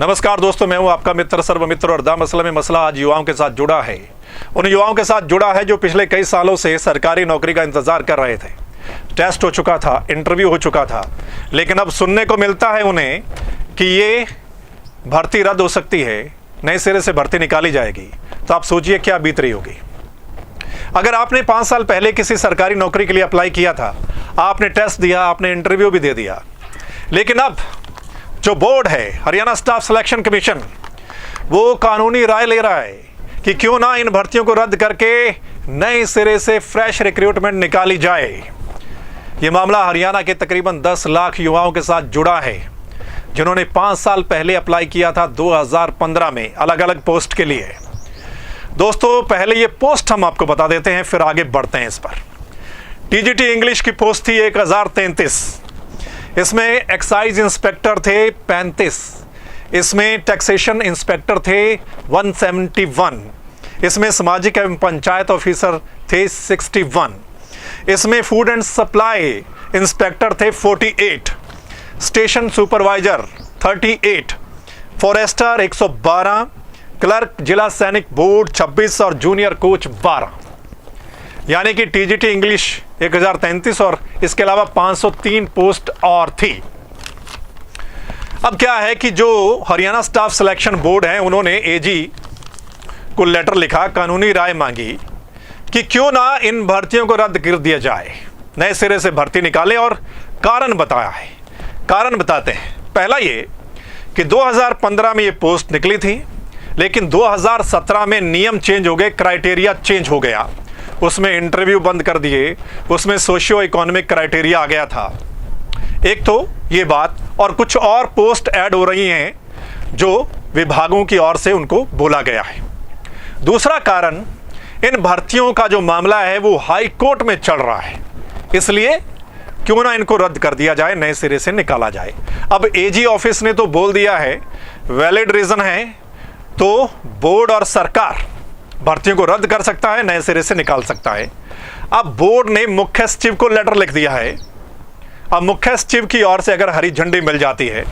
नमस्कार दोस्तों, मैं हूं आपका मित्र सर्वमित्र और दा मसला में मसला आज युवाओं के साथ जुड़ा है। उन युवाओं के साथ जुड़ा है जो पिछले कई सालों से सरकारी नौकरी का इंतजार कर रहे थे। टेस्ट हो चुका था, इंटरव्यू हो चुका था, लेकिन अब सुनने को मिलता है उन्हें कि ये भर्ती रद्द हो सकती है, नए सिरे से भर्ती निकाली जाएगी। तो आप सोचिए क्या बीत रही होगी। अगर आपने 5 साल पहले किसी सरकारी नौकरी के लिए अप्लाई किया था, आपने टेस्ट दिया, आपने इंटरव्यू भी दे दिया, लेकिन अब जो बोर्ड है हरियाणा स्टाफ सिलेक्शन कमीशन, वो कानूनी राय ले रहा है कि क्यों ना इन भर्तियों को रद्द करके नए सिरे से फ्रेश रिक्रूटमेंट निकाली जाए। ये मामला हरियाणा के तकरीबन 10 लाख युवाओं के साथ जुड़ा है, जिन्होंने 5 साल पहले अप्लाई किया था 2015 में अलग अलग पोस्ट के लिए। दोस्तों, पहले ये पोस्ट हम आपको बता देते हैं, फिर आगे बढ़ते हैं इस पर। टीजीटी इंग्लिश की पोस्ट थी 1033, इसमें एक्साइज इंस्पेक्टर थे 35, इसमें टैक्सेशन इंस्पेक्टर थे 171, इसमें सामाजिक एवं पंचायत ऑफिसर थे 61, इसमें फूड एंड सप्लाई इंस्पेक्टर थे 48, स्टेशन सुपरवाइजर 38, फॉरेस्टर 112, क्लर्क जिला सैनिक बोर्ड 26 और जूनियर कोच 12। यानी कि टीजीटी इंग्लिश 1033 और इसके अलावा 503 पोस्ट और थी। अब क्या है कि जो हरियाणा स्टाफ सिलेक्शन बोर्ड है, उन्होंने एजी को लेटर लिखा, कानूनी राय मांगी कि क्यों ना इन भर्तियों को रद्द कर दिया जाए, नए सिरे से भर्ती निकाले, और कारण बताया है। कारण बताते हैं। पहला ये कि 2015 में ये पोस्ट निकली थी, लेकिन 2017 में नियम चेंज हो गए, क्राइटेरिया चेंज हो गया, उसमें इंटरव्यू बंद कर दिए, उसमें सोशियो इकोनॉमिक क्राइटेरिया आ गया था। एक तो ये बात, और कुछ और पोस्ट ऐड हो रही हैं जो विभागों की ओर से उनको बोला गया है। दूसरा कारण, इन भर्तियों का जो मामला है वो हाई कोर्ट में चल रहा है, इसलिए क्यों ना इनको रद्द कर दिया जाए, नए सिरे से निकाला जाए। अब एजी ऑफिस ने तो बोल दिया है, वैलिड रीजन है, तो बोर्ड और सरकार भर्तियों को रद्द कर सकता है, नए सिरे से निकाल सकता है। अब बोर्ड ने मुख्य सचिव को लेटर लिख दिया है। अब मुख्य सचिव की ओर से अगर हरी झंडी मिल जाती है,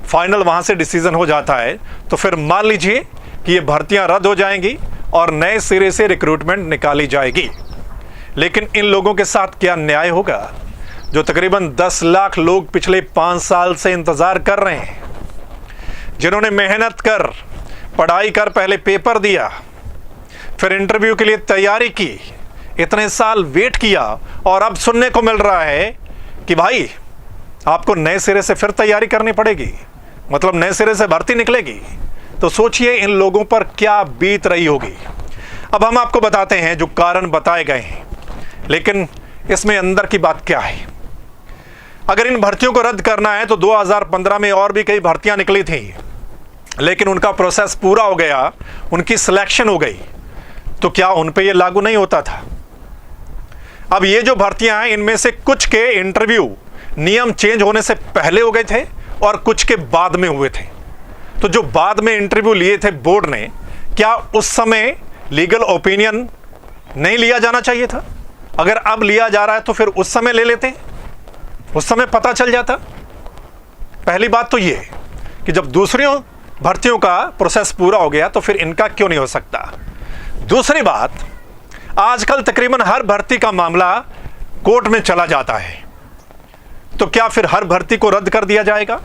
फाइनल वहां से डिसीजन हो जाता है, तो फिर मान लीजिए कि ये भर्तियां रद्द हो जाएंगी और नए सिरे से रिक्रूटमेंट निकाली जाएगी। लेकिन इन लोगों के साथ क्या न्याय होगा, जो तकरीबन 10 लाख लोग पिछले 5 साल से इंतजार कर रहे हैं, जिन्होंने मेहनत कर, पढ़ाई कर, पहले पेपर दिया, फिर इंटरव्यू के लिए तैयारी की, इतने साल वेट किया, और अब सुनने को मिल रहा है कि भाई आपको नए सिरे से फिर तैयारी करनी पड़ेगी, मतलब नए सिरे से भर्ती निकलेगी। तो सोचिए इन लोगों पर क्या बीत रही होगी। अब हम आपको बताते हैं जो कारण बताए गए हैं, लेकिन इसमें अंदर की बात क्या है। अगर इन भर्तियों को रद्द करना है तो 2015 में और भी कई भर्तियां निकली थी, लेकिन उनका प्रोसेस पूरा हो गया, उनकी सिलेक्शन हो गई, तो क्या उन पे ये लागू नहीं होता था। अब ये जो भर्तियां हैं, इनमें से कुछ के इंटरव्यू नियम चेंज होने से पहले हो गए थे और कुछ के बाद में हुए थे। तो जो बाद में इंटरव्यू लिए थे बोर्ड ने, क्या उस समय लीगल ओपिनियन नहीं लिया जाना चाहिए था? अगर अब लिया जा रहा है तो फिर उस समय ले लेते, उस समय पता चल जाता। पहली बात तो ये कि जब दूसरी भर्तियों का प्रोसेस पूरा हो गया तो फिर इनका क्यों नहीं हो सकता। दूसरी बात, आजकल तकरीबन हर भर्ती का मामला कोर्ट में चला जाता है, तो क्या फिर हर भर्ती को रद्द कर दिया जाएगा?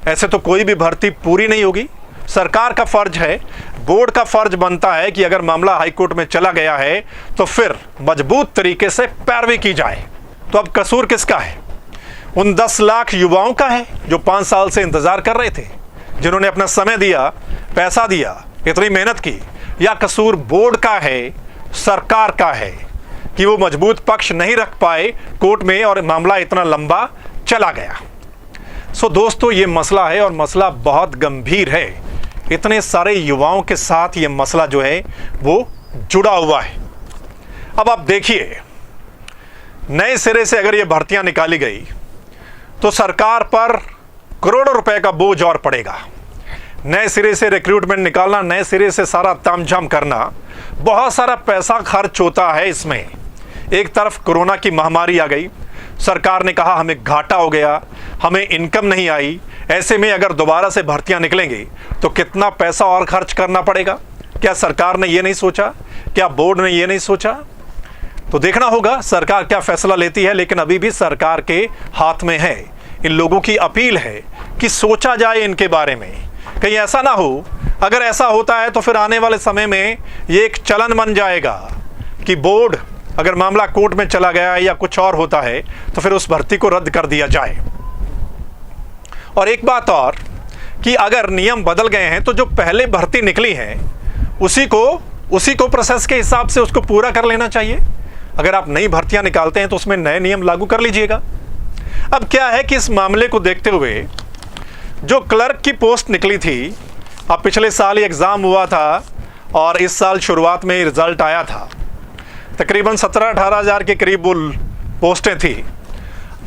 ऐसे तो कोई भी भर्ती पूरी नहीं होगी। सरकार का फर्ज है, बोर्ड का फर्ज बनता है कि अगर मामला हाई कोर्ट में चला गया है तो फिर मजबूत तरीके से पैरवी की जाए। तो अब कसूर किसका है? उन 10 लाख युवाओं का है जो 5 साल से इंतजार कर रहे थे, जिन्होंने अपना समय दिया, पैसा दिया, इतनी मेहनत की, या कसूर बोर्ड का है, सरकार का है कि वो मजबूत पक्ष नहीं रख पाए कोर्ट में और मामला इतना लंबा चला गया। सो दोस्तों, ये मसला है और मसला बहुत गंभीर है। इतने सारे युवाओं के साथ ये मसला जो है वो जुड़ा हुआ है। अब आप देखिए, नए सिरे से अगर ये भर्तियां निकाली गई तो सरकार पर करोड़ों रुपए का बोझ और पड़ेगा। नए सिरे से रिक्रूटमेंट निकालना, नए सिरे से सारा तामझाम करना, बहुत सारा पैसा खर्च होता है इसमें। एक तरफ कोरोना की महामारी आ गई, सरकार ने कहा हमें घाटा हो गया, हमें इनकम नहीं आई, ऐसे में अगर दोबारा से भर्तियां निकलेंगी तो कितना पैसा और खर्च करना पड़ेगा? क्या सरकार ने ये नहीं सोचा? क्या बोर्ड ने ये नहीं सोचा? तो देखना होगा सरकार क्या फैसला लेती है, लेकिन अभी भी सरकार के हाथ में है। इन लोगों की अपील है कि सोचा जाए इनके बारे में। कहीं ऐसा ना हो, अगर ऐसा होता है तो फिर आने वाले समय में ये एक चलन बन जाएगा कि बोर्ड अगर मामला कोर्ट में चला गया या कुछ और होता है तो फिर उस भर्ती को रद्द कर दिया जाए। और एक बात और कि अगर नियम बदल गए हैं तो जो पहले भर्ती निकली है उसी को प्रोसेस के हिसाब से उसको पूरा कर लेना चाहिए। अगर आप नई भर्तियां निकालते हैं तो उसमें नए नियम लागू कर लीजिएगा। अब क्या है कि इस मामले को देखते हुए जो क्लर्क की पोस्ट निकली थी, अब पिछले साल ही एग्ज़ाम हुआ था और इस साल शुरुआत में रिजल्ट आया था, तकरीबन 17-18 हज़ार के करीब वो पोस्टें थी।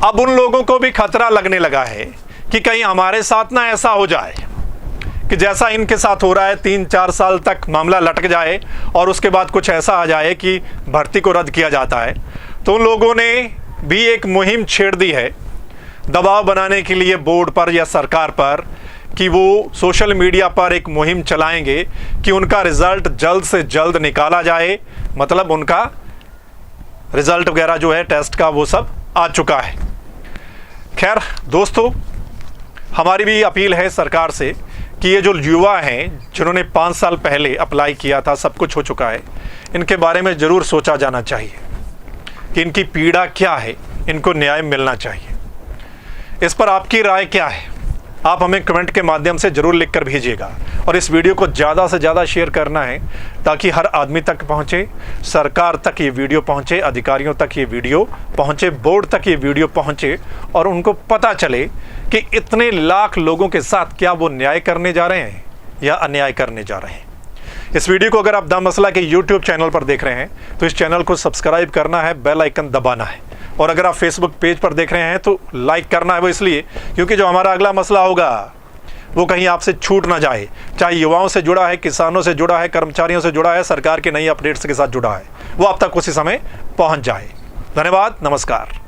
अब उन लोगों को भी खतरा लगने लगा है कि कहीं हमारे साथ ना ऐसा हो जाए कि जैसा इनके साथ हो रहा है 3-4 साल तक मामला लटक जाए और उसके बाद कुछ ऐसा आ जाए कि भर्ती को रद्द किया जाता है। तो उन लोगों ने भी एक मुहिम छेड़ दी है दबाव बनाने के लिए बोर्ड पर या सरकार पर कि वो सोशल मीडिया पर एक मुहिम चलाएंगे कि उनका रिज़ल्ट जल्द से जल्द निकाला जाए। मतलब उनका रिज़ल्ट वगैरह जो है टेस्ट का वो सब आ चुका है। खैर दोस्तों, हमारी भी अपील है सरकार से कि ये जो युवा हैं जिन्होंने 5 साल पहले अप्लाई किया था, सब कुछ हो चुका है, इनके बारे में ज़रूर सोचा जाना चाहिए कि इनकी पीड़ा क्या है, इनको न्याय मिलना चाहिए। इस पर आपकी राय क्या है? आप हमें कमेंट के माध्यम से ज़रूर लिख कर भेजिएगा और इस वीडियो को ज़्यादा से ज़्यादा शेयर करना है ताकि हर आदमी तक पहुँचे, सरकार तक ये वीडियो पहुँचे, अधिकारियों तक ये वीडियो पहुँचे, बोर्ड तक ये वीडियो पहुँचे और उनको पता चले कि इतने लाख लोगों के साथ क्या वो न्याय करने जा रहे हैं या अन्याय करने जा रहे हैं। इस वीडियो को अगर आप द मसला के YouTube चैनल पर देख रहे हैं तो इस चैनल को सब्सक्राइब करना है, बेल आइकन दबाना है। और अगर आप फेसबुक पेज पर देख रहे हैं तो लाइक करना है, वो इसलिए क्योंकि जो हमारा अगला मसला होगा वो कहीं आपसे छूट ना जाए। चाहे युवाओं से जुड़ा है, किसानों से जुड़ा है, कर्मचारियों से जुड़ा है, सरकार के नई अपडेट्स के साथ जुड़ा है, वो आप तक उसी समय पहुंच जाए। धन्यवाद, नमस्कार।